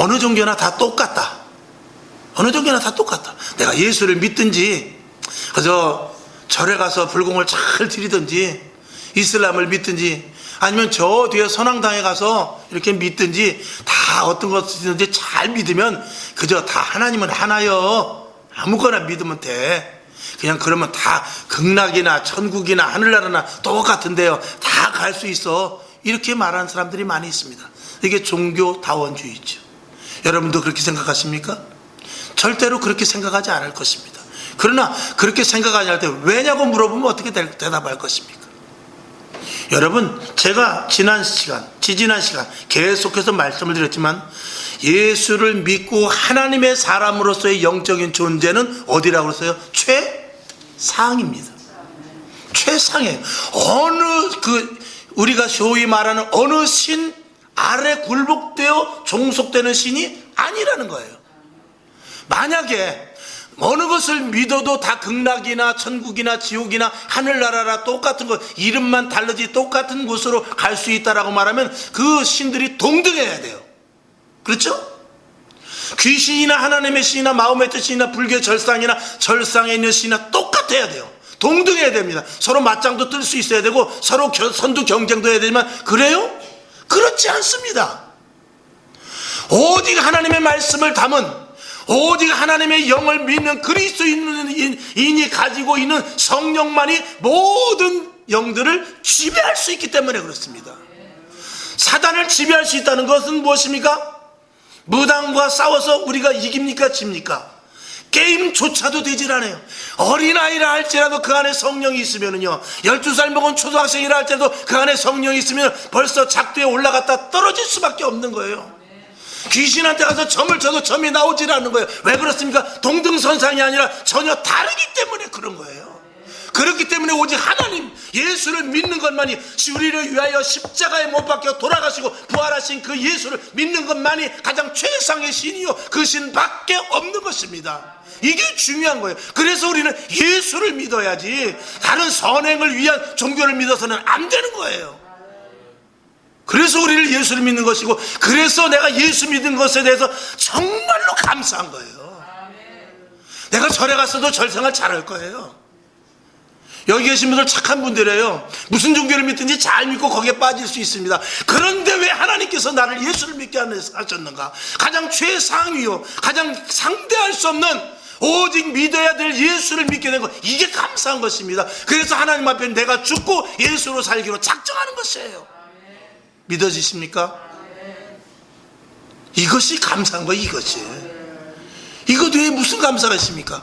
어느 종교나 다 똑같다. 어느 종교나 다 똑같다. 내가 예수를 믿든지 그저 절에 가서 불공을 잘 드리든지 이슬람을 믿든지 아니면 저 뒤에 선왕당에 가서 이렇게 믿든지 다 어떤 것이든지 잘 믿으면 그저 다 하나님은 하나여. 아무거나 믿으면 돼. 그냥 그러면 다 극락이나 천국이나 하늘나라나 똑같은데요. 다 갈 수 있어. 이렇게 말하는 사람들이 많이 있습니다. 이게 종교다원주의죠. 여러분도 그렇게 생각하십니까? 절대로 그렇게 생각하지 않을 것입니다. 그러나 그렇게 생각하지 않을 때 왜냐고 물어보면 어떻게 대답할 것입니까? 여러분, 제가 지지난 시간 계속해서 말씀을 드렸지만 예수를 믿고 하나님의 사람으로서의 영적인 존재는 어디라고 그랬어요? 최상입니다. 최상이에요. 우리가 소위 말하는 어느 신 아래 굴복되어 종속되는 신이 아니라는 거예요. 만약에 어느 것을 믿어도 다 극락이나 천국이나 지옥이나 하늘나라라 똑같은 것, 이름만 다르지 똑같은 곳으로 갈 수 있다라고 말하면 그 신들이 동등해야 돼요. 그렇죠? 귀신이나 하나님의 신이나 마음의 뜻이나 불교 절상이나 절상에 있는 신이나 똑같아야 돼요. 동등해야 됩니다. 서로 맞짱도 뜰 수 있어야 되고 서로 선두 경쟁도 해야 되지만 그래요? 그렇지 않습니다. 오직 하나님의 말씀을 담은, 오직 하나님의 영을 믿는 그리스도인이 가지고 있는 성령만이 모든 영들을 지배할 수 있기 때문에 그렇습니다. 사단을 지배할 수 있다는 것은 무엇입니까? 무당과 싸워서 우리가 이깁니까? 집니까? 게임조차도 되질 않아요. 어린아이라 할지라도 그 안에 성령이 있으면은요, 12살 먹은 초등학생이라 할지라도 그 안에 성령이 있으면 벌써 작두에 올라갔다 떨어질 수밖에 없는 거예요. 귀신한테 가서 점을 쳐도 점이 나오질 않는 거예요. 왜 그렇습니까? 동등선상이 아니라 전혀 다르기 때문에 그런 거예요. 그렇기 때문에 오직 하나님 예수를 믿는 것만이, 우리를 위하여 십자가에 못 박혀 돌아가시고 부활하신 그 예수를 믿는 것만이 가장 최상의 신이요, 그 신밖에 없는 것입니다. 이게 중요한 거예요. 그래서 우리는 예수를 믿어야지 다른 선행을 위한 종교를 믿어서는 안 되는 거예요. 그래서 우리를 예수를 믿는 것이고, 그래서 내가 예수 믿은 것에 대해서 정말로 감사한 거예요. 내가 절에 갔어도 절생활 잘할 거예요. 여기 계신 분들 착한 분들이에요. 무슨 종교를 믿든지 잘 믿고 거기에 빠질 수 있습니다. 그런데 왜 하나님께서 나를 예수를 믿게 하셨는가? 가장 최상위요, 가장 상대할 수 없는, 오직 믿어야 될 예수를 믿게 된 것, 이게 감사한 것입니다. 그래서 하나님 앞에 내가 죽고 예수로 살기로 작정하는 것이에요. 믿어지십니까? 이것이 감사한 거예요. 이것 외에 무슨 감사가 있습니까?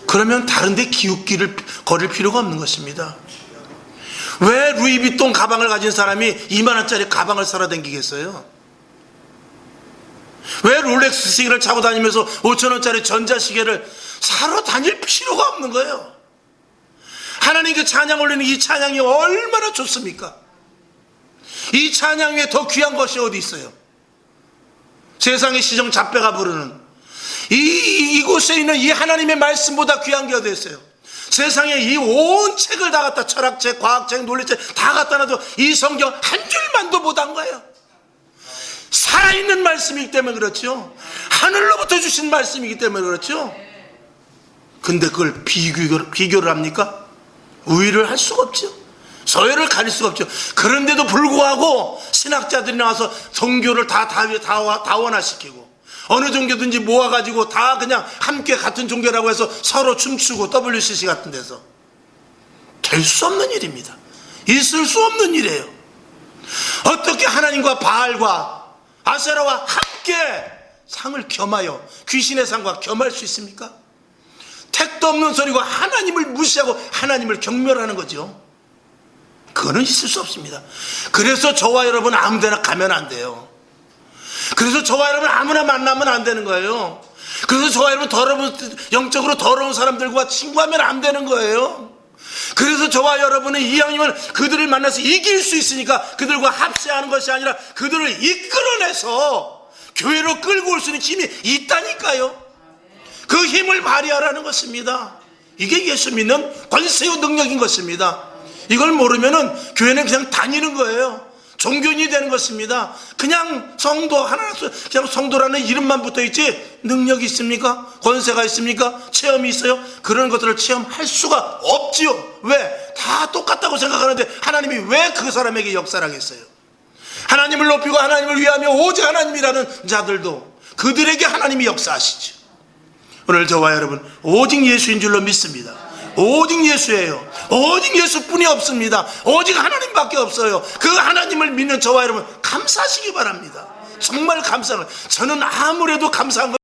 그러면 다른 데 기웃기를 거릴 필요가 없는 것입니다. 왜 루이비통 가방을 가진 사람이 2만 원짜리 가방을 사러 다니겠어요? 왜 롤렉스 시계를 차고 다니면서 5천 원짜리 전자시계를 사러 다닐 필요가 없는 거예요. 하나님께 찬양 올리는 이 찬양이 얼마나 좋습니까? 이 찬양 위에 더 귀한 것이 어디 있어요? 세상의 시정 잡배가 부르는 이곳에 있는 이 하나님의 말씀보다 귀한 게 어디 있어요? 세상에 이 온 책을 다 갖다, 철학책, 과학책, 논리책 다 갖다 놔도 이 성경 한 줄만도 못한 거예요. 살아있는 말씀이기 때문에 그렇죠. 하늘로부터 주신 말씀이기 때문에 그렇죠. 근데 그걸 비교를 합니까? 우위를 할 수가 없죠. 서열을 가릴 수가 없죠. 그런데도 불구하고 신학자들이 나와서 종교를 다 다원화시키고, 어느 종교든지 모아가지고 다 그냥 함께 같은 종교라고 해서 서로 춤추고, WCC 같은 데서. 될 수 없는 일입니다. 있을 수 없는 일이에요. 어떻게 하나님과 바알과 아세라와 함께 상을 겸하여 귀신의 상과 겸할 수 있습니까? 택도 없는 소리고 하나님을 무시하고 하나님을 경멸하는 거죠. 그거는 있을 수 없습니다. 그래서 저와 여러분 아무데나 가면 안 돼요. 그래서 저와 여러분 아무나 만나면 안 되는 거예요. 그래서 저와 여러분 영적으로 더러운 사람들과 친구하면 안 되는 거예요. 그래서 저와 여러분은 이왕이면 그들을 만나서 이길 수 있으니까 그들과 합세하는 것이 아니라 그들을 이끌어내서 교회로 끌고 올 수 있는 힘이 있다니까요. 그 힘을 발휘하라는 것입니다. 이게 예수 믿는 권세요 능력인 것입니다. 이걸 모르면은 교회는 그냥 다니는 거예요. 종교인이 되는 것입니다. 그냥 성도 하나, 그냥 성도라는 이름만 붙어 있지 능력이 있습니까? 권세가 있습니까? 체험이 있어요? 그런 것들을 체험할 수가 없지요. 왜? 다 똑같다고 생각하는데 하나님이 왜 그 사람에게 역사를 하겠어요? 하나님을 높이고 하나님을 위하며 오직 하나님이라는 자들도 그들에게 하나님이 역사하시죠. 오늘 저와 여러분 오직 예수인 줄로 믿습니다. 오직 예수예요. 오직 예수뿐이 없습니다. 오직 하나님밖에 없어요. 그 하나님을 믿는 저와 여러분 감사하시기 바랍니다. 정말 감사해요. 저는 아무래도 감사한 거